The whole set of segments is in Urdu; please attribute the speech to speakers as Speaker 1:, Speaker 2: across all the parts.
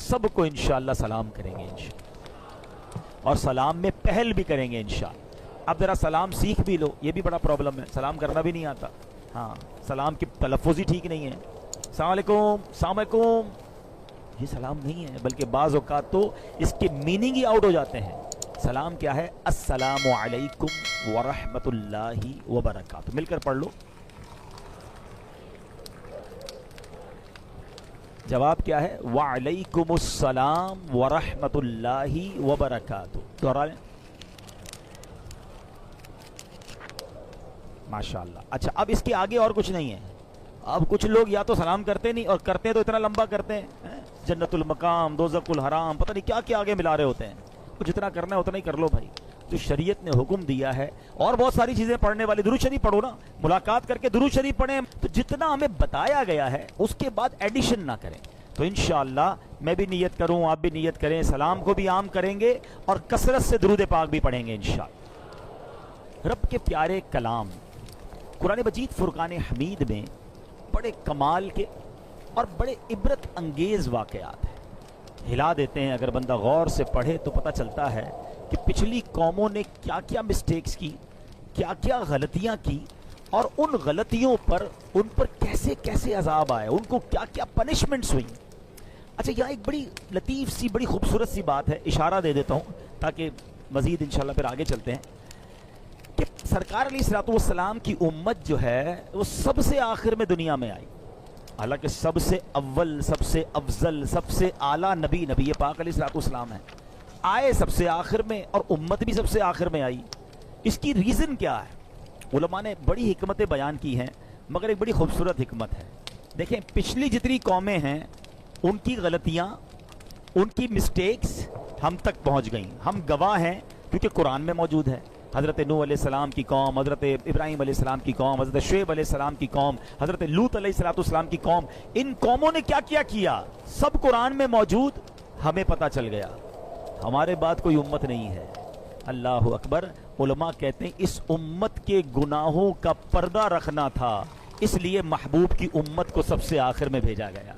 Speaker 1: سب کو انشاءاللہ سلام کریں گے انشاءاللہ، اور سلام میں پہل بھی کریں گے انشاءاللہ۔ اب ذرا سلام سیکھ بھی لو، یہ بھی بڑا پرابلم ہے، سلام کرنا بھی نہیں آتا۔ ہاں، سلام کی تلفظ ہی ٹھیک نہیں ہے، السلام علیکم السلام علیکم، یہ سلام نہیں ہے، بلکہ بعض اوقات تو اس کے میننگ ہی آؤٹ ہو جاتے ہیں۔ سلام کیا ہے؟ السلام علیکم ورحمۃ اللہ وبرکاتہ، مل کر پڑھ لو۔ جواب کیا ہے؟ وعلیکم السلام ورحمۃ اللہ وبرکاتہ، دوہرا لیں۔ ماشاءاللہ۔ اچھا، اب اس کے آگے اور کچھ نہیں ہے۔ اب کچھ لوگ یا تو سلام کرتے نہیں، اور کرتے ہیں تو اتنا لمبا کرتے ہیں، جنت المقام، دوزخ الحرام، پتہ نہیں کیا کیا آگے ملا رہے ہوتے ہیں۔ جتنا کرنا ہے اتنا ہی کر لو بھائی، تو شریعت نے حکم دیا ہے۔ اور بہت ساری چیزیں پڑھنے والی، درود شریف پڑھو نا، ملاقات کر کے درود شریف پڑھیں، تو جتنا ہمیں بتایا گیا ہے اس کے بعد ایڈیشن نہ کریں۔ تو انشاءاللہ میں بھی نیت کروں، آپ بھی نیت کریں، سلام کو بھی عام کریں گے اور کثرت سے درود پاک بھی پڑھیں گے انشاءاللہ۔ رب کے پیارے کلام قرآن مجید فرقان حمید میں بڑے کمال کے اور بڑے عبرت انگیز واقعات ہیں، ہلا دیتے ہیں۔ اگر بندہ غور سے پڑھے تو پتہ چلتا ہے کہ پچھلی قوموں نے کیا کیا مسٹیکس کی، کیا کیا غلطیاں کی، اور ان غلطیوں پر ان پر کیسے کیسے عذاب آئے، ان کو کیا کیا پنشمنٹس ہوئی۔ اچھا، یہاں ایک بڑی لطیف سی، بڑی خوبصورت سی بات ہے، اشارہ دے دیتا ہوں تاکہ مزید انشاءاللہ پھر آگے چلتے ہیں، کہ سرکار علیہ الصلوۃ والسلام کی امت جو ہے وہ سب سے آخر میں دنیا میں آئی، حالانکہ سب سے اول، سب سے افضل، سب سے اعلیٰ نبی پاک علیہ الصلوۃ والسلام ہیں، آئے سب سے آخر میں، اور امت بھی سب سے آخر میں آئی۔ اس کی ریزن کیا ہے؟ علماء نے بڑی حکمتیں بیان کی ہیں، مگر ایک بڑی خوبصورت حکمت ہے۔ دیکھیں، پچھلی جتنی قومیں ہیں ان کی غلطیاں، ان کی مسٹیکس ہم تک پہنچ گئیں، ہم گواہ ہیں، کیونکہ قرآن میں موجود ہے۔ حضرت نوح علیہ السلام کی قوم، حضرت ابراہیم علیہ السلام کی قوم، حضرت شعیب علیہ السلام کی قوم، حضرت لوط علیہ السلام کی قوم، ان قوموں نے کیا کیا کیا، سب قرآن میں موجود، ہمیں پتہ چل گیا۔ ہمارے بعد کوئی امت نہیں ہے۔ اللہ اکبر۔ علماء کہتے ہیں اس امت کے گناہوں کا پردہ رکھنا تھا، اس لیے محبوب کی امت کو سب سے آخر میں بھیجا گیا۔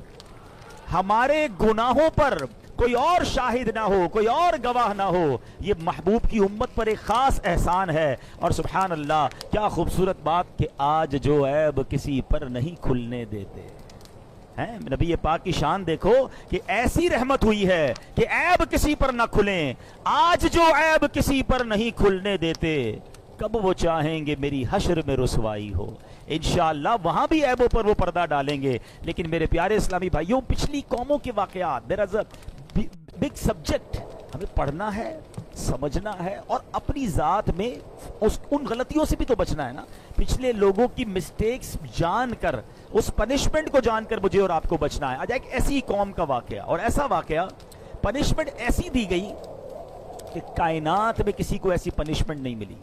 Speaker 1: ہمارے گناہوں پر کوئی اور شاہد نہ ہو، کوئی اور گواہ نہ ہو، یہ محبوب کی امت پر ایک خاص احسان ہے۔ اور سبحان اللہ، کیا خوبصورت بات کہ آج جو عیب کسی پر نہیں کھلنے دیتے ہیں۔ نبی پاک کی شان دیکھو کہ ایسی رحمت ہوئی ہے کہ عیب کسی پر نہ کھلیں۔ آج جو عیب کسی پر نہیں کھلنے دیتے، کب وہ چاہیں گے میری حشر میں رسوائی ہو۔ انشاءاللہ وہاں بھی عیبوں پر وہ پردہ ڈالیں گے۔ لیکن میرے پیارے اسلامی بھائیوں، پچھلی قوموں کے واقعات، دیر از اے بگ سبجیکٹ، ہمیں پڑھنا ہے، سمجھنا ہے، اور اپنی ذات میں ان غلطیوں سے بھی تو بچنا ہے نا۔ پچھلے لوگوں کی مسٹیکس جان کر، اس پنشمنٹ کو جان کر مجھے اور آپ کو بچنا ہے۔ آج ایک ایسی قوم کا واقعہ، اور ایسا واقعہ، پنشمنٹ ایسی دی گئی کہ کائنات میں کسی کو ایسی پنشمنٹ نہیں ملی۔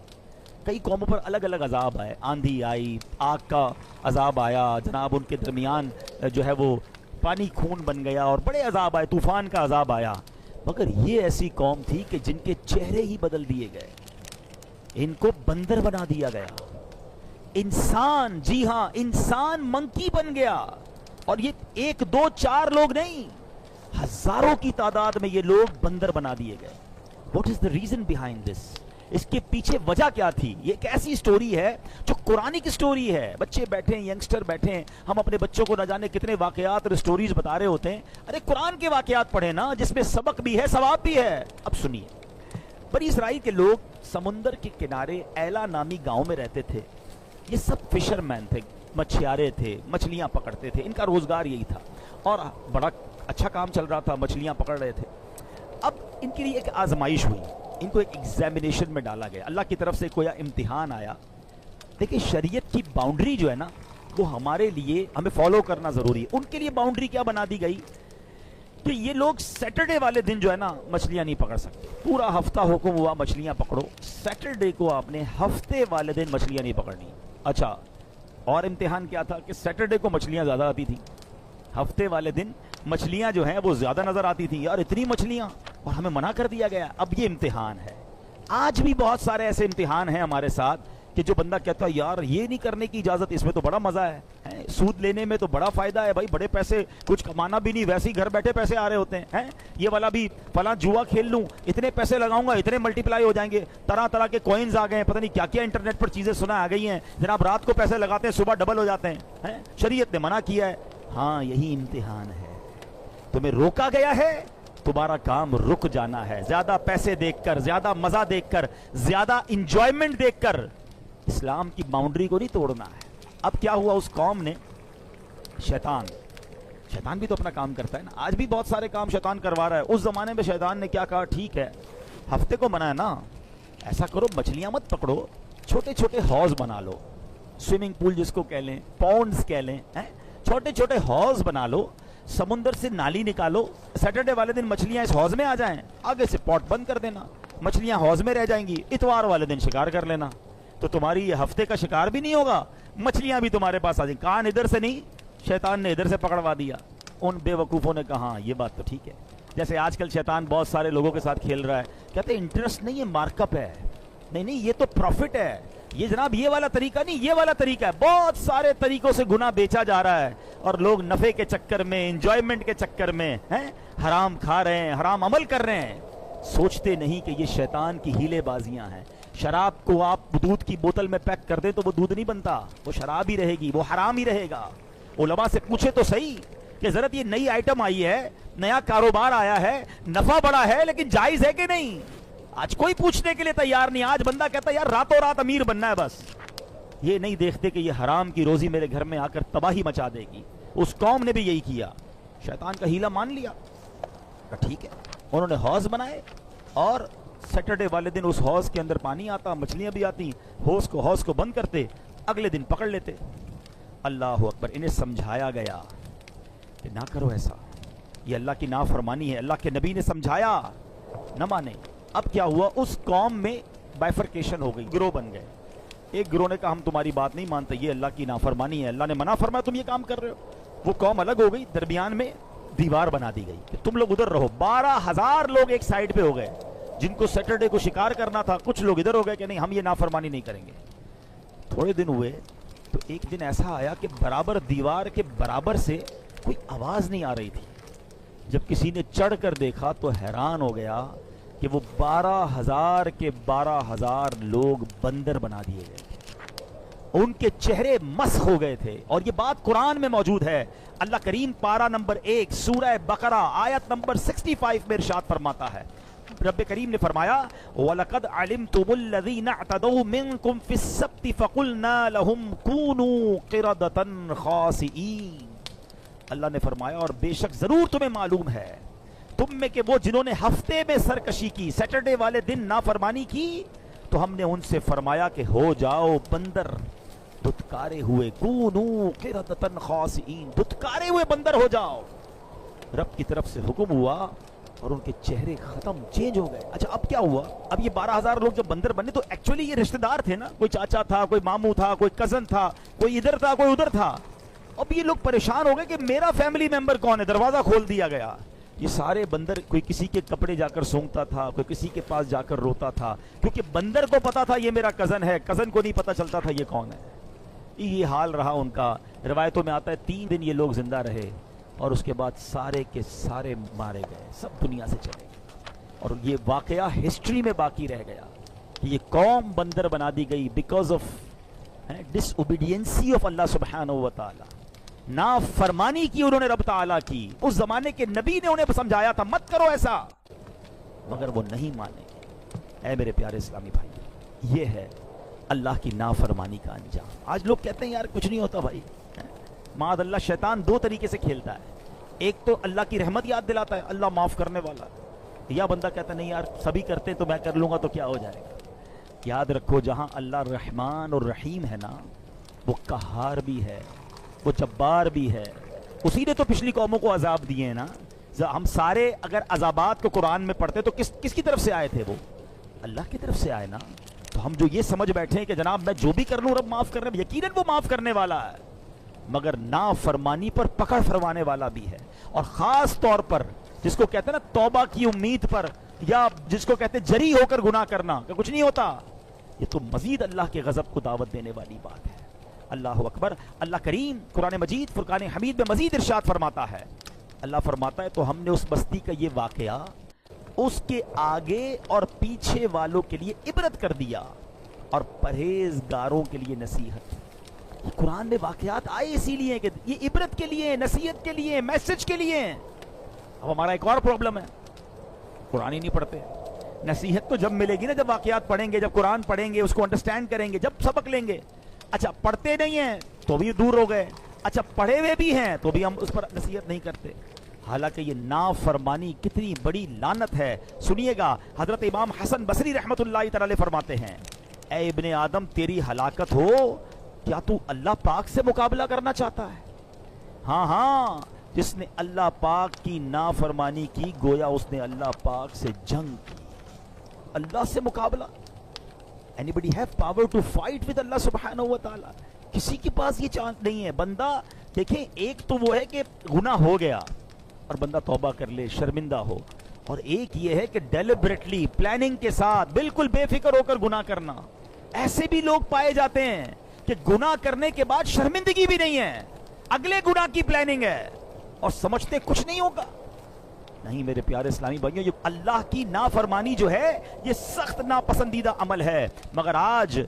Speaker 1: کئی قوموں پر الگ الگ عذاب آئے، آندھی آئی، آگ کا عذاب آیا، جناب ان کے درمیان جو ہے وہ پانی خون بن گیا، اور بڑے عذاب آئے، طوفان کا عذاب آیا۔ مگر یہ ایسی قوم تھی کہ جن کے چہرے ہی بدل دیے گئے، ان کو بندر بنا دیا گیا، انسان، جی ہاں انسان منکی بن گیا۔ اور یہ ایک دو چار لوگ نہیں، ہزاروں کی تعداد میں یہ لوگ بندر بنا دیے گئے۔ What is the reason behind this? اس کے پیچھے وجہ کیا تھی؟ یہ ایک ایسی سٹوری ہے جو قرآن کی سٹوری ہے۔ بچے بیٹھے ہیں، ینگسٹر بیٹھے ہیں، ہم اپنے بچوں کو نہ جانے کتنے واقعات اور سٹوریز بتا رہے ہوتے ہیں۔ ارے قرآن کے واقعات پڑھیں نا، جس میں سبق بھی ہے، ثواب بھی ہے۔ اب سنیے، بنی اسرائیل کے لوگ سمندر کے کنارے ایلا نامی گاؤں میں رہتے تھے۔ یہ سب فشر مین تھے، مچھیارے تھے، مچھلیاں پکڑتے تھے، ان کا روزگار یہی تھا، اور بڑا اچھا کام چل رہا تھا، مچھلیاں پکڑ رہے تھے۔ اب ان کے لیے ایک آزمائش ہوئی، ان کو ایک ایگزامینیشن میں ڈالا گیا، اللہ کی طرف سے کوئی امتحان آیا۔ دیکھیں، شریعت کی باؤنڈری جو ہے نا، وہ ہمارے لیے ہمیں فالو کرنا ضروری ہے۔ ان کے لیے باؤنڈری کیا بنا دی گئی کہ یہ لوگ سیٹرڈے والے دن جو ہے نا مچھلیاں نہیں پکڑ سکتے۔ پورا ہفتہ حکم ہوا مچھلیاں پکڑو، سیٹرڈے کو آپ نے ہفتے والے دن مچھلیاں نہیں پکڑنی۔ اچھا، اور امتحان کیا تھا کہ سیٹرڈے کو مچھلیاں زیادہ آتی تھیں، ہفتے والے دن مچھلیاں جو ہیں وہ زیادہ نظر آتی تھیں۔ یار اتنی مچھلیاں، اور ہمیں منع کر دیا گیا۔ اب یہ امتحان ہے۔ آج بھی بہت سارے ایسے امتحان ہیں ہمارے ساتھ کہ جو بندہ کہتا ہے یار یہ نہیں کرنے کی اجازت، اس میں تو بڑا مزہ ہے، سود لینے میں تو بڑا فائدہ ہے بھائی، بڑے پیسے، کچھ کمانا بھی نہیں، ویسے ہی گھر بیٹھے پیسے آ رہے ہوتے ہیں، یہ والا بھی فلاں جوا کھیل لوں، اتنے پیسے لگاؤں گا اتنے ملٹیپلائی ہو جائیں گے، طرح طرح کے کوئنز آ گئے ہیں، پتہ نہیں کیا کیا انٹرنیٹ پر چیزیں سنا آ گئی ہیں جناب، رات کو پیسے لگاتے ہیں صبح ڈبل ہو جاتے ہیں، شریعت نے منع کیا ہے۔ ہاں یہی امتحان ہے، تمہیں روکا گیا ہے، تمہارا کام رک جانا ہے، زیادہ پیسے دیکھ کر، زیادہ مزہ دیکھ کر، زیادہ انجوائمنٹ دیکھ کر اسلام کی باؤنڈری کو نہیں توڑنا ہے۔ اب کیا ہوا اس قوم نے، شیطان بھی تو اپنا کام کرتا ہے نا، آج بھی بہت سارے کام شیطان کروا رہا ہے۔ اس زمانے میں شیطان نے کیا کہا، ٹھیک ہے ہفتے کو منع ہے نا، ایسا کرو مچھلیاں مت پکڑو، چھوٹے چھوٹے حوض بنا لو، سوئمنگ پول جس کو کہہ لیں، پونڈز کہہ لیں، چھوٹے چھوٹے حوض بنا لو، سمندر سے نالی نکالو، سیٹرڈے والے دن مچھلیاں اس حوض میں آ جائیں، آگے سے پوٹ بند کر دینا، مچھلیاں حوض میں رہ جائیں گی، اتوار والے دن شکار کر لینا، تو تمہاری یہ ہفتے کا شکار بھی نہیں ہوگا، مچھلیاں بھی تمہارے پاس آ جائیں۔ کان ادھر سے نہیں، شیطان نے ادھر سے پکڑوا دیا۔ ان بے وقوفوں نے کہا یہ بات تو ٹھیک ہے، جیسے آج کل شیطان بہت سارے لوگوں کے ساتھ کھیل رہا ہے، کہتے ہیں انٹرسٹ نہیں، یہ مارک اپ ہے، نہیں یہ تو پروفٹ ہے، یہ جناب یہ والا طریقہ نہیں، یہ والا طریقہ ہے، بہت سارے طریقوں سے گناہ بیچا جا رہا ہے، اور لوگ نفع کے چکر میں، انجوائمنٹ کے چکر میں حرام کھا رہے ہیں، حرام عمل کر رہے ہیں، سوچتے نہیں کہ یہ شیطان کی ہیلے بازیاں ہیں۔ شراب کو آپ دودھ کی بوتل میں پیک کر دیں تو وہ دودھ نہیں بنتا، وہ شراب ہی رہے گی، وہ حرام ہی رہے گا۔ علماء سے پوچھے تو صحیح کہ ضرورت یہ نئی آئٹم آئی ہے، نیا کاروبار آیا ہے، نفع بڑا ہے، لیکن جائز ہے کہ نہیں؟ آج کوئی پوچھنے کے لیے تیار نہیں، آج بندہ کہتا ہے یار راتوں رات امیر بننا ہے بس، یہ نہیں دیکھتے کہ یہ حرام کی روزی میرے گھر میں آ کر تباہی مچا دے گی۔ اس قوم نے بھی یہی کیا، شیطان کا ہیلا مان لیا، ٹھیک ہے، انہوں نے حوض بنائے، اور سیٹرڈے والے دن اس حوض کے اندر پانی آتا، مچھلیاں بھی آتی، حوض کو بند کرتے، اگلے دن پکڑ لیتے۔ اللہ اکبر، انہیں سمجھایا گیا کہ نہ کرو ایسا، یہ اللہ کی نافرمانی ہے، اللہ کے نبی نے سمجھایا، نہ مانے۔ اب کیا ہوا، اس قوم میں بائفرکیشن ہو گئی، گروہ بن گئے، ایک گروہ نے کہا ہم تمہاری بات نہیں مانتے، یہ اللہ کی نافرمانی ہے، اللہ نے منع فرمایا تم یہ کام کر رہے ہو۔ وہ قوم الگ ہو گئی، درمیان میں دیوار بنا دی گئی کہ تم لوگ ادھر رہو۔ 12,000 لوگ ایک سائیڈ پہ ہو گئے، جن کو سیٹرڈے کو شکار کرنا تھا، کچھ لوگ ادھر ہو گئے کہ نہیں ہم یہ نافرمانی نہیں کریں گے۔ تھوڑے دن ہوئے تو ایک دن ایسا آیا کہ برابر دیوار کے برابر سے کوئی آواز نہیں آ رہی تھی۔ جب کسی نے چڑھ کر دیکھا تو حیران ہو گیا کہ وہ 12,000 کے 12,000 لوگ بندر بنا دیے گئے تھے، ان کے چہرے مسخ ہو گئے تھے، اور یہ بات قرآن میں موجود ہے۔ اللہ کریم پارہ نمبر 1 سورہ بقرہ آیت نمبر 65 میں ارشاد فرماتا ہے، رب کریم نے فرمایا وَلَقَدْ عَلِمْتُمُ الَّذِينَ اعْتَدَوْا مِنْكُمْ فِي السَّبْتِ فَقُلْنَا لَهُمْ كُونُوا قِرَدَةً خَاسِئِينَ۔ اللہ نے فرمایا اور بے شک ضرور تمہیں معلوم ہے تم میں کہ وہ جنہوں نے ہفتے میں سرکشی کی، سیٹرڈے والے دن نافرمانی کی، تو ہم نے ان سے فرمایا کہ ہو جاؤ بندر، دھتکارے ہوئے، کونوا قردۃ خاسئین، دھتکارے ہوئے بندر ہو جاؤ۔ رب کی طرف سے حکم ہوا اور ان کے چہرے ختم، چینج ہو گئے۔ اچھا اب کیا ہوا، اب یہ 12,000 لوگ جب بندر بنے تو ایکچولی یہ رشتہ دار تھے نا، کوئی چاچا تھا، کوئی ماموں تھا، کوئی کزن تھا، کوئی ادھر تھا، کوئی ادھر تھا۔ اب یہ لوگ پریشان ہو گئے کہ میرا فیملی ممبر کون ہے، دروازہ کھول دیا گیا۔ یہ سارے بندر، کوئی کسی کے کپڑے جا کر سونگتا تھا، کوئی کسی کے پاس جا کر روتا تھا، کیونکہ بندر کو پتا تھا یہ میرا کزن ہے، کزن کو نہیں پتا چلتا تھا یہ کون ہے۔ یہ حال رہا ان کا۔ روایتوں میں آتا ہے 3 دن یہ لوگ زندہ رہے، اور اس کے بعد سارے کے سارے مارے گئے، سب دنیا سے چلے گئے، اور یہ واقعہ ہسٹری میں باقی رہ گیا کہ یہ قوم بندر بنا دی گئی بیکاز آف ڈس اوبیڈینسی آف اللہ سبحانہ و تعالی، نافرمانی کی انہوں نے رب تعالیٰ کی۔ اس زمانے کے نبی نے انہیں سمجھایا تھا مت کرو ایسا، مگر وہ نہیں مانے۔ اے میرے پیارے اسلامی بھائی، یہ ہے اللہ کی نافرمانی کا انجام۔ آج لوگ کہتے ہیں یار کچھ نہیں ہوتا بھائی، معاذ اللہ شیطان 2 طریقے سے کھیلتا ہے، ایک تو اللہ کی رحمت یاد دلاتا ہے، اللہ معاف کرنے والا، یا بندہ کہتا ہے نہیں یار سبھی کرتے تو میں کر لوں گا تو کیا ہو جائے گا۔ یاد رکھو جہاں اللہ رحمان اور رحیم ہے نا، وہ قہار بھی ہے، وہ جبار بھی ہے۔ اسی نے تو پچھلی قوموں کو عذاب دیے ہیں نا۔ ہم سارے اگر عذابات کو قرآن میں پڑھتے تو کس کی طرف سے آئے تھے؟ وہ اللہ کی طرف سے آئے نا۔ تو ہم جو یہ سمجھ بیٹھے ہیں کہ جناب میں جو بھی کر لوں رب معاف کر رہے ہیں، یقیناً وہ معاف کرنے والا ہے، مگر نافرمانی پر پکڑ فرمانے والا بھی ہے، اور خاص طور پر جس کو کہتے ہیں نا توبہ کی امید پر، یا جس کو کہتے ہیں جری ہو کر گناہ کرنا کہ کچھ نہیں ہوتا، یہ تو مزید اللہ کے غضب کو دعوت دینے والی بات ہے۔ اللہ اکبر۔ اللہ کریم قرآن مجید فرقان حمید میں مزید ارشاد فرماتا ہے، اللہ فرماتا ہے تو ہم نے اس بستی کا یہ واقعہ اس کے آگے اور پیچھے والوں کے لیے عبرت کر دیا اور پرہیزگاروں کے لیے نصیحت۔ یہ قرآن میں واقعات آئے اسی لیے کہ یہ عبرت کے لیے، نصیحت کے لیے، میسج کے لیے۔ اب ہمارا ایک اور پرابلم ہے، قرآن ہی نہیں پڑھتے۔ نصیحت تو جب ملے گی نا جب واقعات پڑھیں گے، جب قرآن پڑھیں گے، اس کو انڈرسٹینڈ کریں گے، جب سبق لیں گے۔ اچھا پڑھتے نہیں ہیں تو بھی دور ہو گئے، اچھا پڑھے ہوئے بھی ہیں تو بھی ہم اس پر نصیحت نہیں کرتے۔ حالانکہ یہ نافرمانی کتنی بڑی لعنت ہے۔ سنیے گا، حضرت امام حسن بصری رحمۃ اللہ تعالی فرماتے ہیں، اے ابن آدم تیری ہلاکت ہو، کیا تو اللہ پاک سے مقابلہ کرنا چاہتا ہے؟ ہاں ہاں، جس نے اللہ پاک کی نافرمانی کی گویا اس نے اللہ پاک سے جنگ کی۔ اللہ سے مقابلہ، anybody have power to fight with اللہ سبحانہ و تعالی؟ کسی کے پاس یہ چانس نہیں ہے۔ بندہ دیکھیں، ایک تو وہ ہے کہ گناہ ہو گیا اور بندہ توبہ کر لے، شرمندہ ہو، اور ایک یہ ہے کہ ڈیلیبریٹلی پلاننگ کے ساتھ بالکل بے فکر ہو کر گناہ کرنا۔ ایسے بھی لوگ پائے جاتے ہیں کہ گناہ کرنے کے بعد شرمندگی بھی نہیں ہے، اگلے گناہ کی پلاننگ ہے اور سمجھتے کچھ نہیں ہوگا۔ نہیں میرے پیارے اسلامی بھائیوں، یہ اللہ کی نافرمانی جو ہے یہ سخت ناپسندیدہ عمل ہے، مگر آج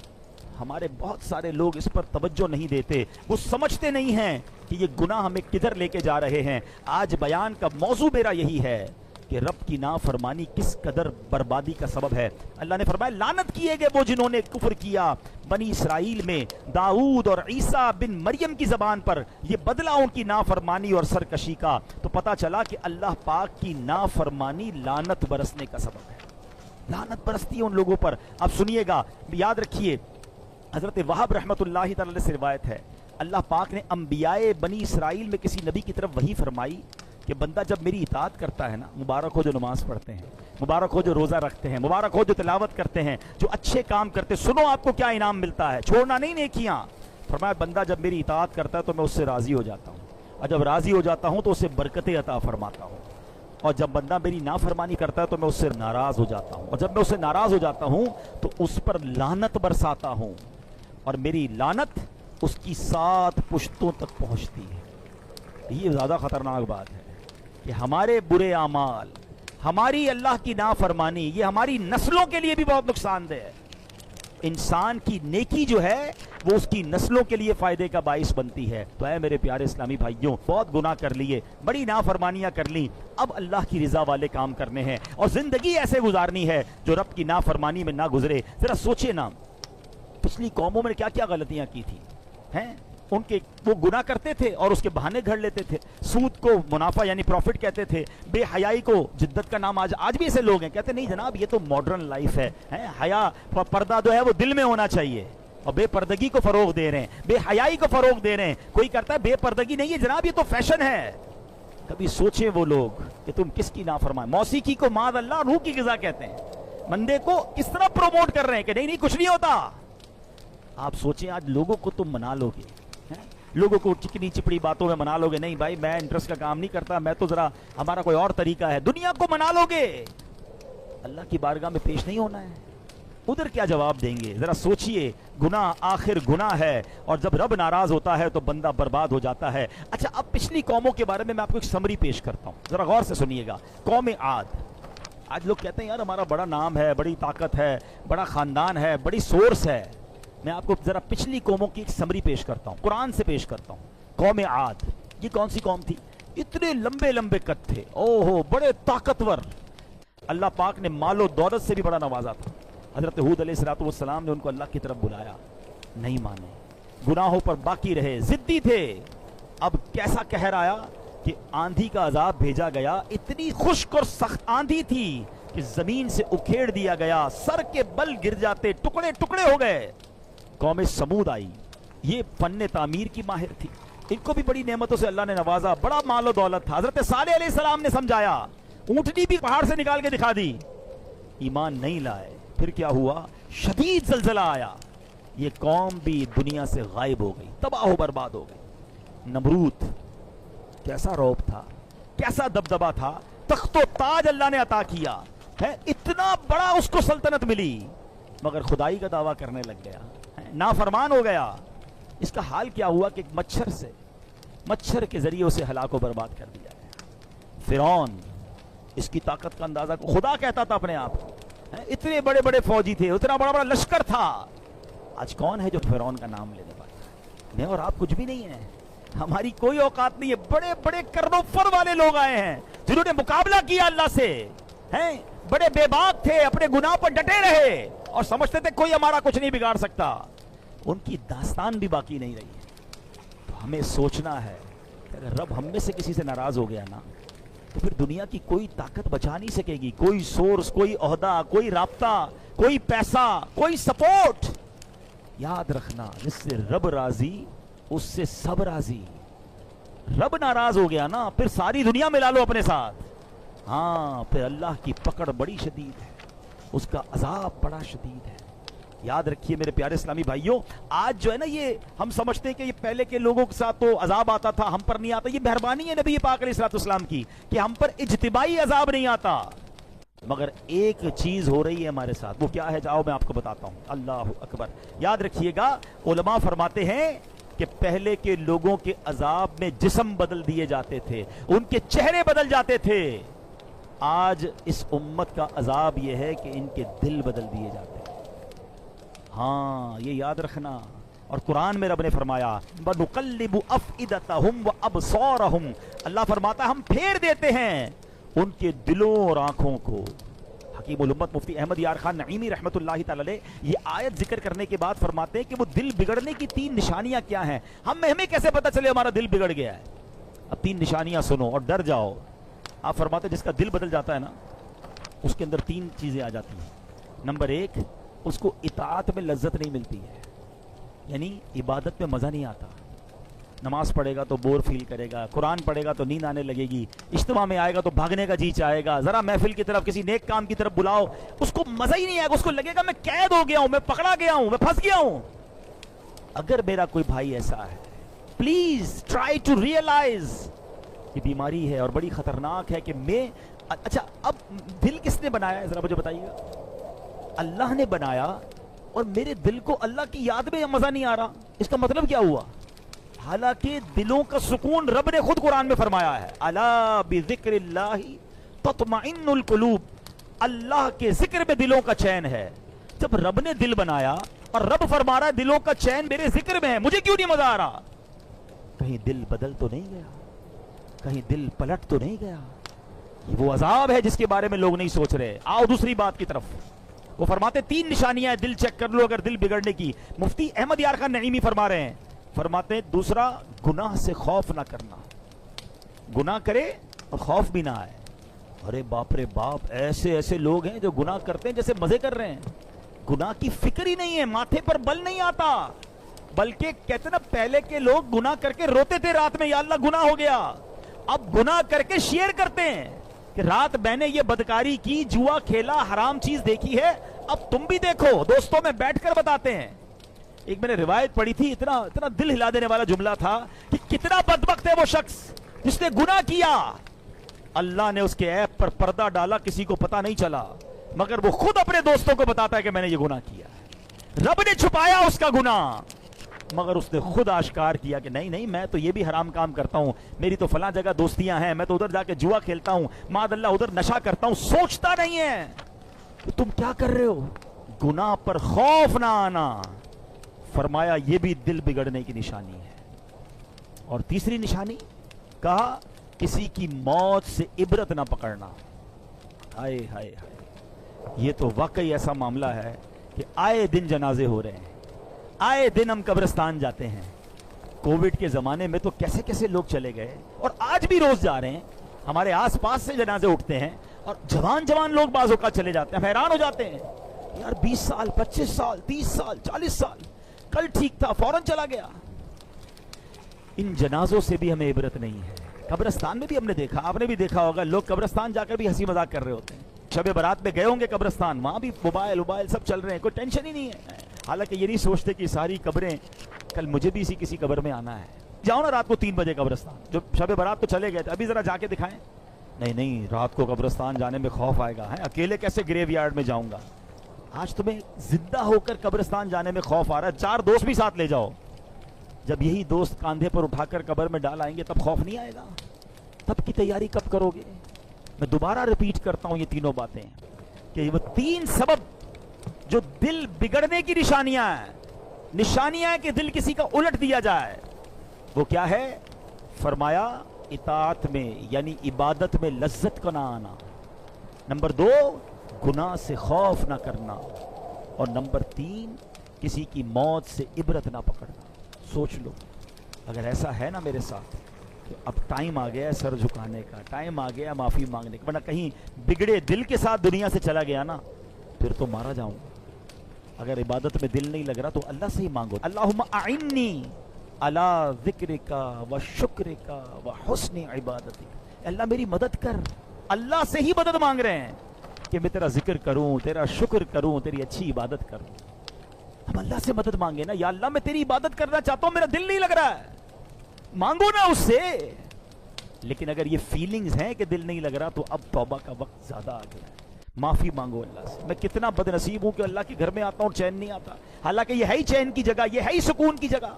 Speaker 1: ہمارے بہت سارے لوگ اس پر توجہ نہیں دیتے، وہ سمجھتے نہیں ہیں کہ یہ گناہ ہمیں کدھر لے کے جا رہے ہیں۔ آج بیان کا موضوع میرا یہی ہے کہ رب کی نافرمانی کس قدر بربادی کا سبب ہے۔ اللہ نے فرمایا لعنت کیے گئے وہ جنہوں نے کفر کیا بنی اسرائیل میں داؤد اور عیسیٰ بن مریم کی زبان پر، یہ بدلہ ان کی نافرمانی اور سرکشی کا۔ تو پتا چلا کہ اللہ پاک کی نافرمانی لعنت برسنے کا سبب ہے، لعنت برستی ہے ان لوگوں پر۔ اب سنیے گا، یاد رکھیے، حضرت وہب رحمۃ اللہ تعالی سے روایت ہے، اللہ پاک نے انبیاء بنی اسرائیل میں کسی نبی کی طرف وحی فرمائی کہ بندہ جب میری اطاعت کرتا ہے نا، مبارک ہو جو نماز پڑھتے ہیں، مبارک ہو جو روزہ رکھتے ہیں، مبارک ہو جو تلاوت کرتے ہیں، جو اچھے کام کرتے، سنو آپ کو کیا انعام ملتا ہے، چھوڑنا نہیں نیکیاں۔ فرمایا بندہ جب میری اطاعت کرتا ہے تو میں اس سے راضی ہو جاتا ہوں، اور جب راضی ہو جاتا ہوں تو اسے برکتیں عطا فرماتا ہوں، اور جب بندہ میری نافرمانی کرتا ہے تو میں اس سے ناراض ہو جاتا ہوں، اور جب میں اس سے ناراض ہو جاتا ہوں تو اس پر لعنت برساتا ہوں، اور میری لعنت اس کی 7 پشتوں تک پہنچتی ہے۔ یہ زیادہ خطرناک بات ہے کہ ہمارے برے اعمال، ہماری اللہ کی نافرمانی، یہ ہماری نسلوں کے لیے بھی بہت نقصان دہ ہے۔ انسان کی نیکی جو ہے وہ اس کی نسلوں کے لیے فائدے کا باعث بنتی ہے۔ تو اے میرے پیارے اسلامی بھائیوں، بہت گناہ کر لیے، بڑی نافرمانیاں کر لی، اب اللہ کی رضا والے کام کرنے ہیں اور زندگی ایسے گزارنی ہے جو رب کی نافرمانی میں نہ گزرے۔ ذرا سوچے نا، پچھلی قوموں میں کیا کیا غلطیاں کی تھی ہیں؟ ان کے وہ گناہ کرتے تھے اور اس کے بہانے گھڑ لیتے تھے، سود کو منافع یعنی پروفٹ کہتے تھے، بے حیائی کو جدت کا نام۔ آج بھی ایسے لوگ ہیں کہتے نہیں جناب یہ تو ماڈرن لائف ہے، حیا پردہ جو ہے وہ دل میں ہونا چاہیے، اور بے پردگی کو فروغ دے رہے ہیں، بے حیائی کو فروغ دے رہے ہیں۔ کوئی کرتا ہے بے پردگی نہیں ہے جناب، یہ تو فیشن ہے۔ کبھی سوچیں وہ لوگ کہ تم کس کی نافرمان، موسیقی کو معاذ اللہ روح کی غذا کہتے ہیں، بندے کو کس طرح پروموٹ کر رہے ہیں کہ نہیں کچھ نہیں ہوتا۔ آپ سوچیں آج لوگوں کو تم منا لو گے، لوگوں کو چکنی چپڑی باتوں میں منا لو گے، نہیں بھائی میں انٹرسٹ کا کام نہیں کرتا، میں تو ذرا ہمارا کوئی اور طریقہ ہے، دنیا کو منا لو گے، اللہ کی بارگاہ میں پیش نہیں ہونا ہے، ادھر کیا جواب دیں گے؟ ذرا سوچئے، گناہ آخر گناہ ہے، اور جب رب ناراض ہوتا ہے تو بندہ برباد ہو جاتا ہے۔ اچھا اب پچھلی قوموں کے بارے میں آپ کو ایک سمری پیش کرتا ہوں، ذرا غور سے سنیے گا۔ قوم عاد، آج لوگ کہتے ہیں یار ہمارا بڑا نام ہے، بڑی طاقت ہے، بڑا خاندان ہے، بڑی سورس ہے۔ میں آپ کو ذرا پچھلی قوموں کی ایک سمری پیش کرتا ہوں، قرآن سے پیش کرتا ہوں۔ قوم عاد یہ کون سی قوم تھی؟ اتنے لمبے لمبے قد تھے، اوہو بڑے طاقتور، اللہ پاک نے مال و دولت سے بھی بڑا نوازا تھا۔ حضرت ہود علیہ السلام نے ان کو اللہ کی طرف بلایا، نہیں مانے، گناہوں پر باقی رہے، ضدی تھے۔ اب کیسا قہر آیا کہ آندھی کا عذاب بھیجا گیا، اتنی خشک اور سخت آندھی تھی کہ زمین سے اکھیڑ دیا گیا، سر کے بل گر جاتے، ٹکڑے ٹکڑے ہو گئے۔ قوم سمود آئی، یہ فن تعمیر کی ماہر تھی، ان کو بھی بڑی نعمتوں سے اللہ نے نوازا، بڑا مال و دولت تھا۔ حضرت صالح علیہ السلام نے سمجھایا، اونٹنی بھی پہاڑ سے نکال کے دکھا دی، ایمان نہیں لائے۔ پھر کیا ہوا؟ شدید زلزلہ آیا، یہ قوم بھی دنیا سے غائب ہو گئی، تباہ و برباد ہو گئی۔ نمرود کیسا رعب تھا، کیسا دبدبا تھا، تخت و تاج اللہ نے عطا کیا ہے، اتنا بڑا اس کو سلطنت ملی، مگر خدائی کا دعویٰ کرنے لگ گیا، نافرمان ہو گیا۔ اس کا حال کیا ہوا کہ ایک مچھر کے ذریعے اسے ہلاک و برباد کر دیا گیا۔ فرعون، اس کی طاقت کا اندازہ، خدا کہتا تھا اپنے آپ کو، اتنے بڑے بڑے فوجی تھے، اتنا بڑا بڑا لشکر تھا۔ آج کون ہے جو فرعون کا نام لینے والا؟ میں اور آپ کچھ بھی نہیں ہیں، ہماری کوئی اوقات نہیں ہے۔ بڑے بڑے کرنوفر والے لوگ آئے ہیں جنہوں نے مقابلہ کیا اللہ سے، ہیں بڑے بے باک تھے، اپنے گناہ پر ڈٹے رہے اور سمجھتے تھے کوئی ہمارا کچھ نہیں بگاڑ سکتا۔ ان کی داستان بھی باقی نہیں رہی ہے۔ تو ہمیں سوچنا ہے کہ اگر رب ہم میں سے کسی سے ناراض ہو گیا نا، تو پھر دنیا کی کوئی طاقت بچا نہیں سکے گی، کوئی سورس، کوئی عہدہ، کوئی رابطہ، کوئی پیسہ، کوئی سپورٹ۔ یاد رکھنا، جس سے رب راضی اس سے سب راضی۔ رب ناراض ہو گیا نا، پھر ساری دنیا ملا لو اپنے ساتھ، ہاں پھر اللہ کی پکڑ بڑی شدید ہے، اس کا عذاب بڑا شدید ہے۔ یاد رکھیے میرے پیارے اسلامی بھائیوں، آج جو ہے نا، یہ ہم سمجھتے ہیں کہ یہ پہلے کے لوگوں کے ساتھ تو عذاب آتا تھا، ہم پر نہیں آتا۔ یہ مہربانی ہے نبی پاک علیہ الصلوۃ والسلام کی کہ ہم پر اجتماعی عذاب نہیں آتا۔ مگر ایک چیز ہو رہی ہے ہمارے ساتھ، وہ کیا ہے؟ جاؤ میں آپ کو بتاتا ہوں۔ اللہ اکبر۔ یاد رکھیے گا، علماء فرماتے ہیں کہ پہلے کے لوگوں کے عذاب میں جسم بدل دیے جاتے تھے، ان کے چہرے بدل جاتے تھے۔ آج اس امت کا عذاب یہ ہے کہ ان کے دل بدل دیے جاتے ہیں۔ ہاں یہ یاد رکھنا۔ اور قرآن میں رب نے فرمایا وَنُقَلِّبُ أَفْئِدَتَهُمْ وَأَبْصَارَهُمْ، اللہ فرماتا ہم پھیر دیتے ہیں ان کے دلوں اور آنکھوں کو۔ حکیم الامت مفتی احمد یار خان نعیمی رحمت اللہ تعالی علیہ یہ آیت ذکر کرنے کے بعد فرماتے ہیں کہ وہ دل بگڑنے کی 3 نشانیاں کیا ہیں، ہمیں کیسے پتہ چلے ہمارا دل بگڑ گیا ہے؟ اب 3 نشانیاں سنو اور ڈر جاؤ۔ آپ فرماتے ہیں جس کا دل بدل جاتا ہے نا، اس کے اندر 3 چیزیں آ جاتی ہیں۔ نمبر 1، اس کو اطاعت میں لذت نہیں ملتی ہے، یعنی عبادت میں مزہ نہیں آتا۔ نماز پڑھے گا تو بور فیل کرے گا، قرآن پڑھے گا تو نیند آنے لگے گی، اجتماع میں آئے گا تو بھاگنے کا جی چاہے گا، ذرا محفل کی طرف، کسی نیک کام کی طرف بلاؤ، اس کو مزہ ہی نہیں آئے گا، اس کو لگے گا میں قید ہو گیا ہوں، میں پکڑا گیا ہوں، میں پھنس گیا ہوں۔ اگر میرا کوئی بھائی ایسا ہے، پلیز ٹرائی ٹو ریئلائز، یہ بیماری ہے اور بڑی خطرناک ہے کہ میں، اچھا اب دل کس نے بنایا ہے ذرا مجھے بتائیے گا؟ اللہ نے بنایا، اور میرے دل کو اللہ کی یاد میں مزہ نہیں آ رہا، اس کا مطلب کیا ہوا؟ حالانکہ دلوں کا سکون رب نے خود قرآن میں فرمایا ہے، الا بذکر اللہ تطمئن القلوب، اللہ کے ذکر میں دلوں کا چین ہے۔ جب رب نے دل بنایا اور رب فرما رہا ہے دلوں کا چین میرے ذکر میں ہے، مجھے کیوں نہیں مزہ آ رہا؟ کہیں دل بدل تو نہیں گیا؟ کہیں دل پلٹ تو نہیں گیا؟ یہ وہ عذاب ہے جس کے بارے میں لوگ نہیں سوچ رہے۔ آؤ دوسری بات کی طرف، وہ فرماتے 3 نشانیاں دل چیک کر لو اگر دل بگڑنے کی۔ مفتی احمد یار خان نعیمی فرما رہے ہیں، فرماتے ہیں دوسرا، گناہ سے خوف نہ کرنا، گناہ کرے اور خوف بھی نہ آئے۔ ارے باپ رے باپ، ایسے ایسے لوگ ہیں جو گناہ کرتے ہیں جیسے مزے کر رہے ہیں، گناہ کی فکر ہی نہیں ہے، ماتھے پر بل نہیں آتا، بلکہ کہتے نا پہلے کے لوگ گناہ کر کے روتے تھے رات میں، یا اللہ گناہ ہو گیا، اب گناہ کر کے شیئر کرتے ہیں کہ رات میں نے یہ بدکاری کی، جوا کھیلا، حرام چیز دیکھی ہے، اب تم بھی دیکھو، دوستوں میں بیٹھ کر بتاتے ہیں۔ ایک میں نے روایت پڑھی تھی، اتنا دل ہلا دینے والا جملہ تھا کہ کتنا بدبخت ہے وہ شخص جس نے گناہ کیا، اللہ نے اس کے عیب پر پردہ ڈالا، کسی کو پتہ نہیں چلا، مگر وہ خود اپنے دوستوں کو بتاتا ہے کہ میں نے یہ گناہ کیا۔ رب نے چھپایا اس کا گناہ، مگر اس نے خود آشکار کیا کہ نہیں نہیں، میں تو یہ بھی حرام کام کرتا ہوں، میری تو فلاں جگہ دوستیاں ہیں، میں تو ادھر جا کے جوا کھیلتا ہوں، معاذ اللہ ادھر نشہ کرتا ہوں۔ سوچتا نہیں ہے کہ تم کیا کر رہے ہو۔ گناہ پر خوف نہ آنا، فرمایا یہ بھی دل بگڑنے کی نشانی ہے۔ اور تیسری نشانی کہا کسی کی موت سے عبرت نہ پکڑنا۔ ہائے ہائے ہائے، یہ تو واقعی ایسا معاملہ ہے کہ آئے دن جنازے ہو رہے ہیں، آئے دن ہم قبرستان جاتے ہیں۔ کووڈ کے زمانے میں تو کیسے کیسے لوگ چلے گئے، اور آج بھی روز جا رہے ہیں، ہمارے آس پاس سے جنازے اٹھتے ہیں، اور جوان لوگ بعض اوقات چلے جاتے ہیں، حیران ہو جاتے ہیں یار 20 سال 25 سال 30 سال 40 سال، کل ٹھیک تھا فوراً چلا گیا۔ ان جنازوں سے بھی ہمیں عبرت نہیں ہے۔ قبرستان میں بھی ہم نے دیکھا، آپ نے بھی دیکھا ہوگا، لوگ قبرستان جا کر بھی ہنسی مذاق کر رہے ہوتے ہیں۔ شب برات میں گئے ہوں گے قبرستان، وہاں بھی موبائل سب چل رہے ہیں، کوئی ٹینشن ہی نہیں ہے، حالانکہ یہ نہیں سوچتے کہ ساری قبریں کل مجھے بھی کسی قبر میں آنا ہے۔ جاؤ نا رات کو 3 بجے قبرستان، جو شب برات تو چلے گئے تھے، ابھی ذرا جا کے دکھائیں۔ نہیں رات کو قبرستان جانے میں خوف آئے گا، اکیلے کیسے گریو یارڈ میں جاؤں گا؟ آج تمہیں زندہ ہو کر قبرستان جانے میں خوف آ رہا ہے، 4 دوست بھی ساتھ لے جاؤ، جب یہی دوست کاندھے پر اٹھا کر قبر میں ڈال آئیں گے تب خوف نہیں آئے گا؟ تب کی تیاری کب کرو گے؟ میں دوبارہ ریپیٹ کرتا ہوں یہ تینوں باتیں کہ وہ 3 سبب جو دل بگڑنے کی نشانیاں ہیں کہ دل کسی کا الٹ دیا جائے، وہ کیا ہے؟ فرمایا اطاعت میں یعنی عبادت میں لذت کا نہ آنا، نمبر 2 گناہ سے خوف نہ کرنا، اور نمبر 3 کسی کی موت سے عبرت نہ پکڑنا۔ سوچ لو اگر ایسا ہے نا میرے ساتھ تو اب ٹائم آ گیا ہے سر جھکانے کا، ٹائم آ گیا معافی مانگنے کا، ورنہ کہیں بگڑے دل کے ساتھ دنیا سے چلا گیا نا پھر تو مارا جاؤں گا۔ اگر عبادت میں دل نہیں لگ رہا تو اللہ سے ہی مانگو، اللہم اعنی علی ذکرک و شکرک و حسن عبادتک، اللہ میری مدد کر۔ اللہ سے ہی مدد مانگ رہے ہیں کہ میں تیرا ذکر کروں، تیرا شکر کروں، تیری اچھی عبادت کروں۔ ہم اللہ سے مدد مانگے نا، یا اللہ میں تیری عبادت کرنا چاہتا ہوں، میرا دل نہیں لگ رہا ہے، مانگو نا اس سے۔ لیکن اگر یہ فیلنگز ہیں کہ دل نہیں لگ رہا تو اب توبہ کا وقت زیادہ آ گیا ہے، معافی مانگو اللہ سے۔ میں کتنا بد نصیب ہوں کہ اللہ کے گھر میں آتا ہوں چین نہیں آتا، حالانکہ یہ ہے ہی چین کی جگہ، یہ ہے ہی سکون کی جگہ۔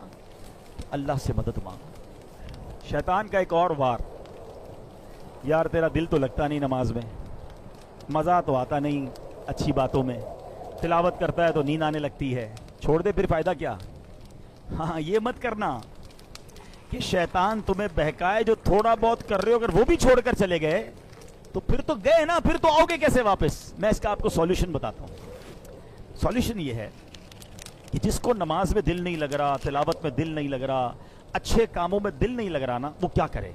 Speaker 1: اللہ سے مدد مانگو۔ شیطان کا ایک اور وار، یار تیرا دل تو لگتا نہیں نماز میں، مزہ تو آتا نہیں اچھی باتوں میں، تلاوت کرتا ہے تو نیند آنے لگتی ہے، چھوڑ دے پھر فائدہ کیا۔ ہاں یہ مت کرنا کہ شیطان تمہیں بہکائے، جو تھوڑا بہت کر رہے ہو اگر وہ بھی چھوڑ کر چلے گئے تو پھر تو گئے نا، پھر تو آؤ گے کیسے واپس؟ میں اس کا آپ کو سولوشن بتاتا ہوں۔ سولوشن یہ ہے کہ جس کو نماز میں دل نہیں لگ رہا، تلاوت میں دل نہیں لگ رہا، اچھے کاموں میں دل نہیں لگ رہا نا، وہ کیا کرے؟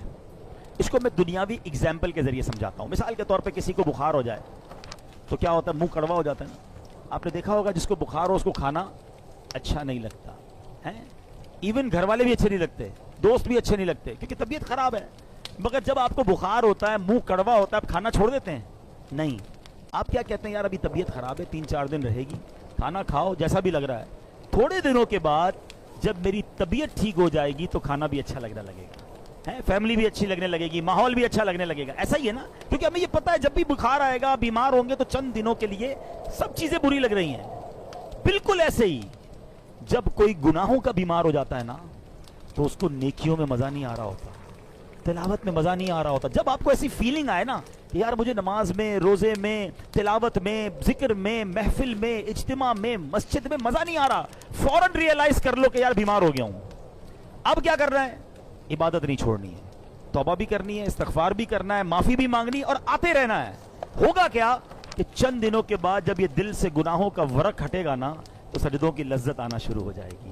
Speaker 1: اس کو میں دنیاوی اگزامپل کے ذریعے سمجھاتا ہوں۔ مثال کے طور پہ کسی کو بخار ہو جائے تو کیا ہوتا ہے؟ منہ کڑوا ہو جاتا ہے نا۔ آپ نے دیکھا ہوگا جس کو بخار ہو اس کو کھانا اچھا نہیں لگتا ہے، ایون گھر والے بھی اچھے نہیں لگتے، دوست بھی اچھے نہیں لگتے کیونکہ طبیعت خراب ہے۔ مگر جب آپ کو بخار ہوتا ہے، منہ کڑوا ہوتا ہے، آپ کھانا چھوڑ دیتے ہیں؟ نہیں، آپ کیا کہتے ہیں؟ یار ابھی طبیعت خراب ہے، 3-4 دن رہے گی، کھانا کھاؤ جیسا بھی لگ رہا ہے، تھوڑے دنوں کے بعد جب میری طبیعت ٹھیک ہو جائے گی تو کھانا بھی اچھا لگنے لگے گا، فیملی بھی اچھی لگنے لگے گی، ماحول بھی اچھا لگنے لگے گا۔ ایسا ہی ہے نا، کیونکہ ہمیں یہ پتا ہے جب بھی بخار آئے گا، بیمار ہوں گے تو چند دنوں کے لیے سب چیزیں بری لگ رہی ہیں۔ بالکل ایسے ہی جب کوئی گناہوں کا بیمار ہو جاتا ہے نا تو اس کو نیکیوں میں مزہ نہیں آ رہا ہوتا، تلاوت میں مزہ نہیں آ رہا ہوتا۔ جب آپ کو ایسی فیلنگ آئے نا کہ یار مجھے نماز میں، روزے میں، تلاوت میں، ذکر میں، محفل میں، اجتماع میں، مسجد میں مزہ نہیں آ رہا، فوراً ریئلائز کر لو کہ یار بیمار ہو گیا ہوں۔ اب کیا کرنا ہے؟ عبادت نہیں چھوڑنی ہے، توبہ بھی کرنی ہے، استغفار بھی کرنا ہے، معافی بھی مانگنی اور آتے رہنا ہے۔ ہوگا کیا کہ چند دنوں کے بعد جب یہ دل سے گناہوں کا ورق ہٹے گا نا تو سجدوں کی لذت آنا شروع ہو جائے گی،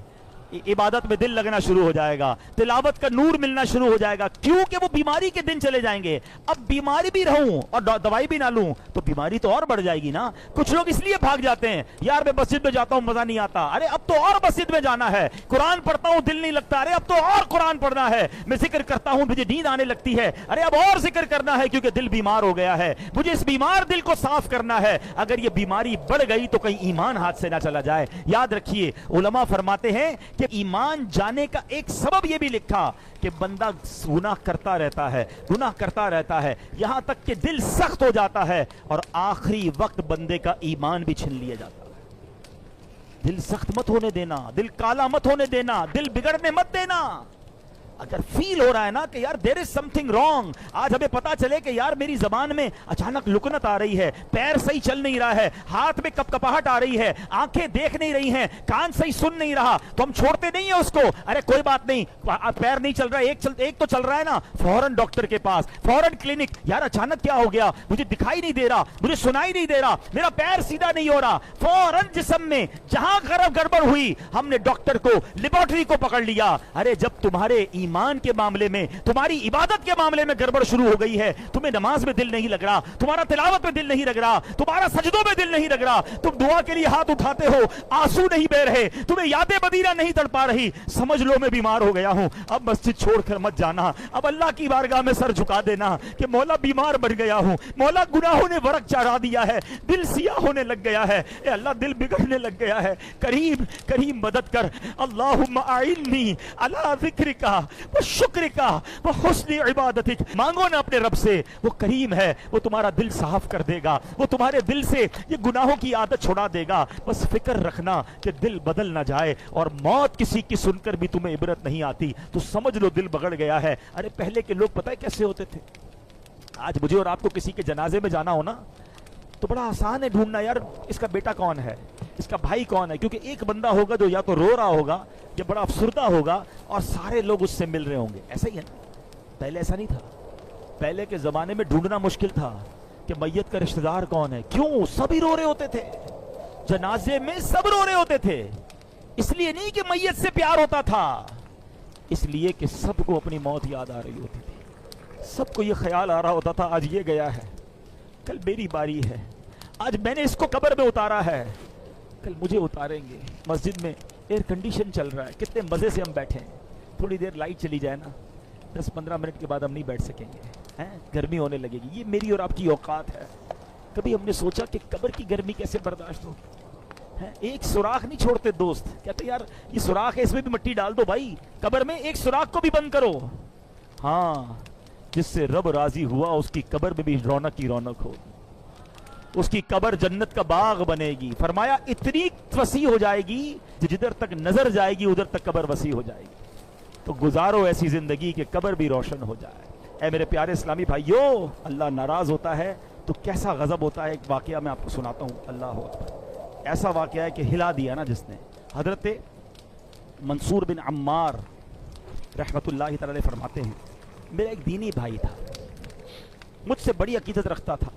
Speaker 1: عبادت میں دل لگنا شروع ہو جائے گا، تلاوت کا نور ملنا شروع ہو جائے گا، کیونکہ وہ بیماری کے دن چلے جائیں گے۔ اب بیماری بھی رہوں اور دوائی بھی نہ لوں تو بیماری تو اور بڑھ جائے گی نا۔ کچھ لوگ اس لیے بھاگ جاتے ہیں، یار میں مسجد میں جاتا ہوں مزہ نہیں آتا، ارے اب تو اور مسجد میں جانا ہے، قرآن پڑھتا ہوں دل نہیں لگتا، ارے اب تو اور قرآن پڑھنا ہے، میں ذکر کرتا ہوں مجھے نیند آنے لگتی ہے، ارے اب اور ذکر کرنا ہے کیونکہ دل بیمار ہو گیا ہے، مجھے اس بیمار دل کو صاف کرنا ہے۔ اگر یہ بیماری بڑھ گئی تو کہیں ایمان ہاتھ سے نہ چلا جائے۔ یاد رکھیے علماء فرماتے ہیں کہ ایمان جانے کا ایک سبب یہ بھی لکھا کہ بندہ گناہ کرتا رہتا ہے، گناہ کرتا رہتا ہے یہاں تک کہ دل سخت ہو جاتا ہے اور آخری وقت بندے کا ایمان بھی چھین لیا جاتا ہے۔ دل سخت مت ہونے دینا، دل کالا مت ہونے دینا، دل بگڑنے مت دینا۔ اگر فیل ہو رہا ہے نا کہ یار دیر از سم تھنگ رانگ، آج ہمیں پتا چلے کہ یار میری زبان میں اچانک لکنت آ رہی ہے، پیر صحیح چل نہیں رہا ہے، ہاتھ میں کپ کپاہٹ آ رہی ہے، آنکھیں دیکھ نہیں رہی ہیں، کان صحیح سن نہیں رہا، تو ہم چھوڑتے نہیں ہیں اس کو، ارے کوئی بات نہیں، پیر نہیں چل رہا، ایک تو چل رہا ہے نا، فوراً ڈاکٹر کے پاس، فوراً کلینک۔ یار اچانک کیا ہو گیا؟ مجھے دکھائی نہیں دے رہا، مجھے سنائی نہیں دے رہا، میرا پیر سیدھا نہیں ہو رہا، فوراً جسم میں جہاں گڑبڑ ہوئی ہم نے ڈاکٹر کو، لیبارٹری کو پکڑ لیا۔ ارے جب تمہارے ایمان کے معاملے میں، تمہاری عبادت کے معاملے میں گڑبڑ شروع ہو گئی ہے، تمہیں نماز میں دل نہیں لگ رہا، تمہارا تلاوت میں دل نہیں لگ رہا، تمہارا سجدوں میں دل نہیں لگ رہا، تم دعا کے لیے ہاتھ اٹھاتے ہو آنسو نہیں بہ رہے، تمہیں یاد مدینہ نہیں تڑپا رہی، سمجھ لو میں بیمار ہو گیا ہوں۔ اب مسجد چھوڑ کر مت جانا، اب اللہ کی بارگاہ میں سر جھکا دینا کہ مولا بیمار بن گیا ہوں، مولا گناہوں نے ورق چڑھا دیا ہے، دل سیاہ ہونے لگ گیا ہے، اے اللہ دل بگڑنے لگ گیا ہے، کریم کریم مدد کر۔ اللہم اعنی علی ذکرک وہ شکر کا، وہ حسن عبادت، مانگو نا اپنے رب سے، وہ کریم ہے، وہ تمہارا دل صاف کر دے گا، وہ تمہارے دل سے یہ گناہوں کی عادت چھڑا دے گا۔ بس فکر رکھنا کہ دل بدل نہ جائے، اور موت کسی کی سن کر بھی تمہیں عبرت نہیں آتی تو سمجھ لو دل بگڑ گیا ہے۔ ارے پہلے کے لوگ پتہ ہے کیسے ہوتے تھے؟ آج مجھے اور آپ کو کسی کے جنازے میں جانا ہو نا تو بڑا آسان ہے ڈھونڈنا، یار اس کا بیٹا کون ہے، اس کا بھائی کون ہے، کیونکہ ایک بندہ ہوگا جو یا تو رو رہا ہوگا یا بڑا افسردہ ہوگا اور سارے لوگ اس سے مل رہے ہوں گے۔ ایسا ہی ہے نا؟ پہلے ایسا نہیں تھا۔ پہلے کے زمانے میں ڈھونڈنا مشکل تھا کہ میت کا رشتہ دار کون ہے۔ کیوں؟ سبھی رو رہے ہوتے تھے، جنازے میں سب رو رہے ہوتے تھے۔ اس لیے نہیں کہ میت سے پیار ہوتا تھا، اس لیے کہ سب کو اپنی موت یاد آ رہی ہوتی تھی، سب کو یہ خیال آ رہا ہوتا تھا آج یہ گیا ہے، کل میری باری ہے، آج میں نے اس کو قبر میں اتارا ہے، کل مجھے اتاریں گے۔ مسجد میں ایئر کنڈیشن چل رہا ہے، کتنے مزے سے ہم بیٹھے ہیں، تھوڑی دیر لائٹ چلی جائے نا 10-15 منٹ کے بعد ہم نہیں بیٹھ سکیں گے، گرمی ہونے لگے گی۔ یہ میری اور آپ کی اوقات ہے۔ کبھی ہم نے سوچا کہ قبر کی گرمی کیسے برداشت ہو؟ ایک سوراخ نہیں چھوڑتے دوست، کہتے یار یہ سوراخ ہے اس میں بھی مٹی ڈال دو بھائی، قبر میں ایک سوراخ کو بھی بند کرو۔ ہاں، جس سے رب راضی ہوا اس کی قبر میں بھی رونق کی رونق ہو، اس کی قبر جنت کا باغ بنے گی۔ فرمایا اتنی وسیع ہو جائے گی جدھر تک نظر جائے گی ادھر تک قبر وسیع ہو جائے گی۔ تو گزارو ایسی زندگی کہ قبر بھی روشن ہو جائے۔ اے میرے پیارے اسلامی بھائیو، اللہ ناراض ہوتا ہے تو کیسا غضب ہوتا ہے۔ ایک واقعہ میں آپ کو سناتا ہوں، اللہ اکبر۔ ایسا واقعہ ہے کہ ہلا دیا نا جس نے۔ حضرت منصور بن عمار رحمت اللہ تعالی فرماتے ہیں، میرا ایک دینی بھائی تھا، مجھ سے بڑی عقیدت رکھتا تھا،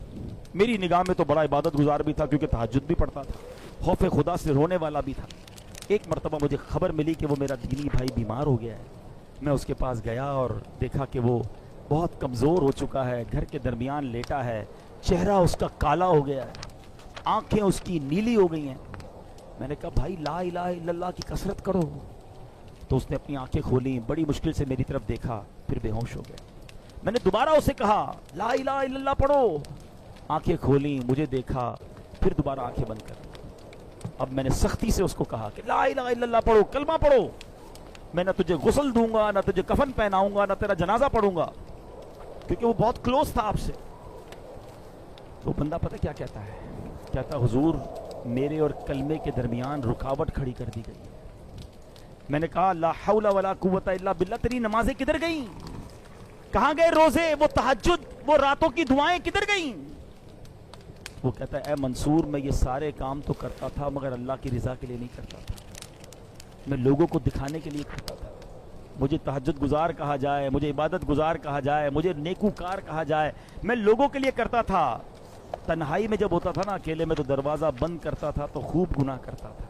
Speaker 1: میری نگاہ میں تو بڑا عبادت گزار بھی تھا کیونکہ تہجد بھی پڑھتا تھا، خوف خدا سے رونے والا بھی تھا۔ ایک مرتبہ مجھے خبر ملی کہ وہ میرا دینی بھائی بیمار ہو گیا ہے۔ میں اس کے پاس گیا اور دیکھا کہ وہ بہت کمزور ہو چکا ہے، گھر کے درمیان لیٹا ہے، چہرہ اس کا کالا ہو گیا ہے، آنکھیں اس کی نیلی ہو گئی ہیں۔ میں نے کہا بھائی لا الہ الا اللہ کی کثرت کرو۔ تو اس نے اپنی آنکھیں کھولیں، بڑی مشکل سے میری طرف دیکھا، پھر بے ہوش ہو گیا۔ میں نے دوبارہ اسے کہا لا الہ الا اللہ پڑھو، آنکھیں کھولیں، مجھے دیکھا، پھر دوبارہ آنکھیں بند کر۔ اب میں نے سختی سے اس کو کہا کہ لا الہ الا اللہ پڑھو، کلمہ پڑھو، میں نہ تجھے غسل دوں گا، نہ تجھے کفن پہناؤں گا، نہ تیرا جنازہ پڑھوں گا، کیونکہ وہ بہت کلوز تھا آپ سے۔ تو بندہ پتہ کیا کہتا ہے؟ کہتا حضور میرے اور کلمے کے درمیان رکاوٹ کھڑی کر دی گئی۔ میں نے کہا لا حول ولا قوت الا باللہ، تیری نمازیں کدھر گئیں؟ کہاں گئے روزے، وہ تہجد، وہ راتوں کی دعائیں کدھر گئیں؟ وہ کہتا ہے اے منصور میں یہ سارے کام تو کرتا تھا مگر اللہ کی رضا کے لیے نہیں کرتا تھا، میں لوگوں کو دکھانے کے لیے کرتا تھا۔ مجھے تہجد گزار کہا جائے، مجھے عبادت گزار کہا جائے، مجھے نیکوکار کہا جائے، میں لوگوں کے لیے کرتا تھا۔ تنہائی میں جب ہوتا تھا نا اکیلے میں تو دروازہ بند کرتا تھا تو خوب گناہ کرتا تھا،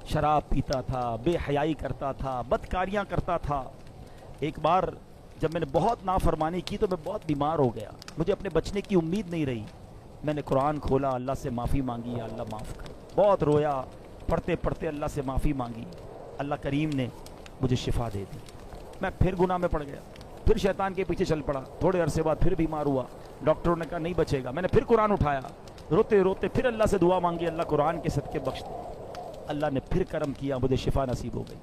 Speaker 1: شراب پیتا تھا، بے حیائی کرتا تھا، بدکاریاں کرتا تھا۔ ایک بار جب میں نے بہت نافرمانی کی تو میں بہت بیمار ہو گیا، مجھے اپنے بچنے کی امید نہیں رہی۔ میں نے قرآن کھولا، اللہ سے معافی مانگی، یا اللہ معاف کر، بہت رویا، پڑھتے پڑھتے اللہ سے معافی مانگی، اللہ کریم نے مجھے شفا دے دی۔ میں پھر گناہ میں پڑ گیا، پھر شیطان کے پیچھے چل پڑا، تھوڑے عرصے بعد پھر بیمار ہوا، ڈاکٹروں نے کہا نہیں بچے گا۔ میں نے پھر قرآن اٹھایا، روتے روتے پھر اللہ سے دعا مانگی، اللہ قرآن کے صدقے بخش دے۔ اللہ نے پھر کرم کیا، مجھے شفا نصیب ہو گئی۔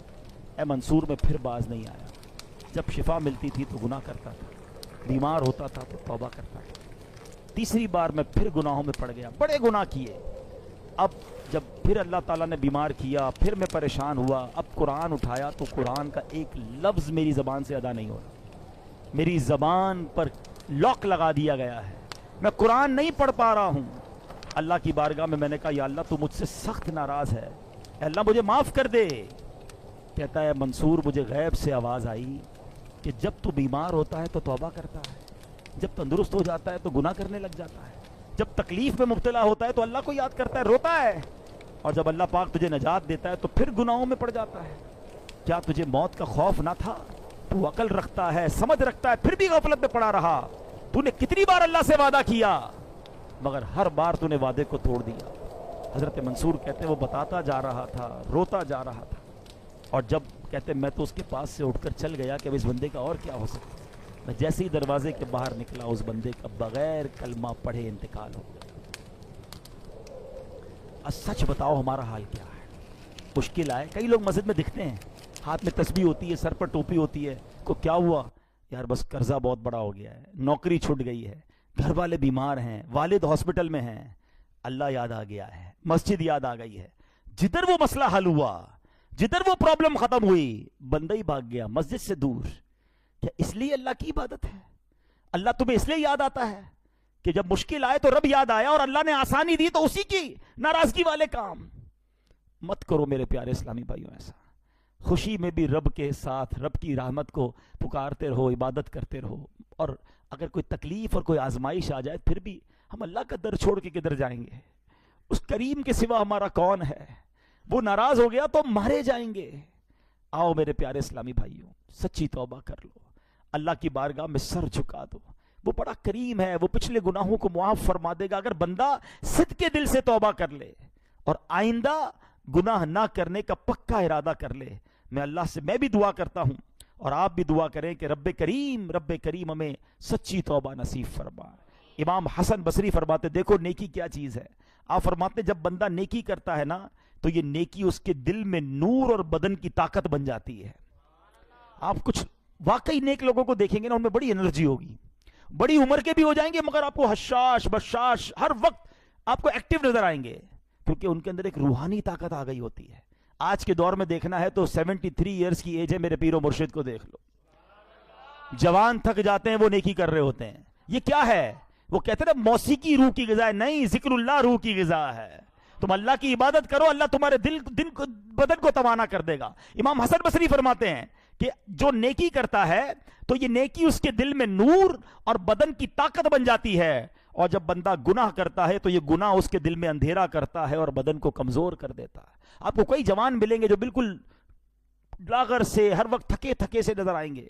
Speaker 1: اے منصور میں پھر باز نہیں آیا، جب شفا ملتی تھی تو گناہ کرتا تھا، بیمار ہوتا تھا تو توبہ کرتا تھا۔ تیسری بار میں پھر گناہوں میں پڑ گیا، بڑے گناہ کیے۔ اب جب پھر اللہ تعالیٰ نے بیمار کیا، پھر میں پریشان ہوا، اب قرآن اٹھایا تو قرآن کا ایک لفظ میری زبان سے ادا نہیں ہو رہا، میری زبان پر لاک لگا دیا گیا ہے، میں قرآن نہیں پڑھ پا رہا ہوں۔ اللہ کی بارگاہ میں نے کہا یا اللہ تو مجھ سے سخت ناراض ہے، اے اللہ مجھے معاف کر دے۔ کہتا ہے منصور مجھے غیب سے آواز آئی کہ جب تو بیمار ہوتا ہے تو توبہ کرتا ہے، جب تندرست ہو جاتا ہے تو گناہ کرنے لگ جاتا ہے، جب تکلیف میں مبتلا ہوتا ہے تو اللہ کو یاد کرتا ہے، روتا ہے، اور جب اللہ پاک تجھے نجات دیتا ہے تو پھر گناہوں میں پڑ جاتا ہے۔ کیا تجھے موت کا خوف نہ تھا؟ تو عقل رکھتا ہے، سمجھ رکھتا ہے، پھر بھی غفلت میں پڑا رہا۔ تو نے کتنی بار اللہ سے وعدہ کیا مگر ہر بار تو نے وعدے کو توڑ دیا۔ حضرت منصور کہتے وہ بتاتا جا رہا تھا، روتا جا رہا تھا، اور جب کہتے میں تو اس کے پاس سے اٹھ کر چل گیا کہ اب اس بندے کا اور کیا ہو سکتا۔ میں جیسے ہی دروازے کے باہر نکلا اس بندے کا بغیر کلمہ پڑھے انتقال ہو گیا۔ اب سچ بتاؤ ہمارا حال کیا ہے؟ مشکل آئے، کئی لوگ مسجد میں دکھتے ہیں، ہاتھ میں تسبیح ہوتی ہے، سر پر ٹوپی ہوتی ہے، کو کیا ہوا؟ یار بس قرضہ بہت بڑا ہو گیا ہے، نوکری چھوٹ گئی ہے، گھر والے بیمار ہیں، والد ہاسپٹل میں ہیں، اللہ یاد آ گیا ہے، مسجد یاد آ گئی ہے. جدھر وہ مسئلہ حل ہوا، جدھر وہ پرابلم ختم ہوئی، بندہ ہی بھاگ گیا مسجد سے دور. کیا اس لیے اللہ کی عبادت ہے؟ اللہ تمہیں اس لیے یاد آتا ہے کہ جب مشکل آئے تو رب یاد آیا، اور اللہ نے آسانی دی تو اسی کی ناراضگی والے کام مت کرو میرے پیارے اسلامی بھائیوں. ایسا خوشی میں بھی رب کے ساتھ رب کی رحمت کو پکارتے رہو، عبادت کرتے رہو. اور اگر کوئی تکلیف اور کوئی آزمائش آ جائے پھر بھی ہم اللہ کا در چھوڑ کے کدھر جائیں گے؟ اس کریم کے سوا ہمارا کون ہے؟ وہ ناراض ہو گیا تو مارے جائیں گے. آؤ میرے پیارے اسلامی بھائیوں، سچی توبہ کر لو، اللہ کی بارگاہ میں سر جھکا دو. وہ بڑا کریم ہے، وہ پچھلے گناہوں کو معاف فرما دے گا اگر بندہ صدق کے دل سے توبہ کر لے اور آئندہ گناہ نہ کرنے کا پکا ارادہ کر لے. میں اللہ سے میں بھی دعا کرتا ہوں اور آپ بھی دعا کریں کہ رب کریم ہمیں سچی توبہ نصیب فرما. امام حسن بصری فرماتے دیکھو نیکی کیا چیز ہے. آپ فرماتے جب بندہ نیکی کرتا ہے نا تو یہ نیکی اس کے دل میں نور اور بدن کی طاقت بن جاتی ہے. آپ کچھ واقعی نیک لوگوں کو دیکھیں گے نا، ان میں بڑی انرجی ہوگی، بڑی عمر کے بھی ہو جائیں گے مگر آپ کو حشاش بشاش ہر وقت آپ کو ایکٹیو نظر آئیں گے، کیونکہ ان کے اندر ایک روحانی طاقت آ گئی ہوتی ہے. آج کے دور میں دیکھنا ہے تو 73 ایئرز کی ایج ہے، میرے پیر و مرشد کو دیکھ لو، جوان تھک جاتے ہیں وہ نیکی کر رہے ہوتے ہیں. یہ کیا ہے؟ وہ کہتے ہیں نا موسیقی روح کی غذا ہے. نہیں، ذکر اللہ روح کی غذا ہے. تم اللہ کی عبادت کرو، اللہ تمہارے بدن کو توانا کر دے گا. امام حسن بصری فرماتے ہیں کہ جو نیکی کرتا ہے تو یہ نیکی اس کے دل میں نور اور بدن کی طاقت بن جاتی ہے، اور جب بندہ گناہ کرتا ہے تو یہ گناہ اس کے دل میں اندھیرا کرتا ہے اور بدن کو کمزور کر دیتا ہے. آپ کو کئی جوان ملیں گے جو بالکل لاغر سے ہر وقت تھکے تھکے سے نظر آئیں گے.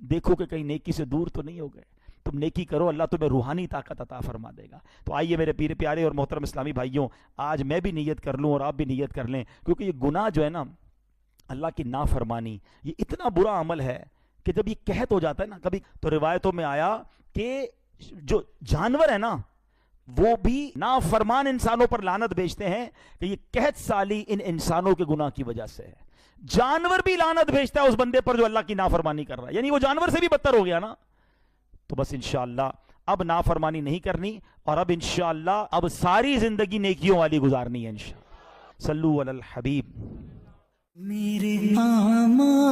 Speaker 1: دیکھو کہ کہیں نیکی سے دور تو نہیں ہو گئے. تم نیکی کرو، اللہ تمہیں روحانی طاقت عطا فرما دے گا. تو آئیے میرے پیر پیارے اور محترم اسلامی بھائیوں، آج میں بھی نیت کر لوں اور آپ بھی نیت کر لیں، کیونکہ یہ گناہ جو ہے نا، اللہ کی نافرمانی، یہ اتنا برا عمل ہے کہ جب یہ قحط ہو جاتا ہے نا کبھی، تو روایتوں میں آیا کہ جو جانور ہے نا وہ بھی نافرمان انسانوں پر لعنت بھیجتے ہیں کہ یہ قحط سالی ان انسانوں کے گناہ کی وجہ سے ہے. جانور بھی لعنت بھیجتا ہے اس بندے پر جو اللہ کی نافرمانی کر رہا ہے، یعنی وہ جانور سے بھی بدتر ہو گیا نا. تو بس انشاءاللہ اب نافرمانی نہیں کرنی، اور اب انشاءاللہ اب ساری زندگی نیکیوں والی گزارنی ہے انشاءاللہ. صلو علی الحبیب.
Speaker 2: میرے آما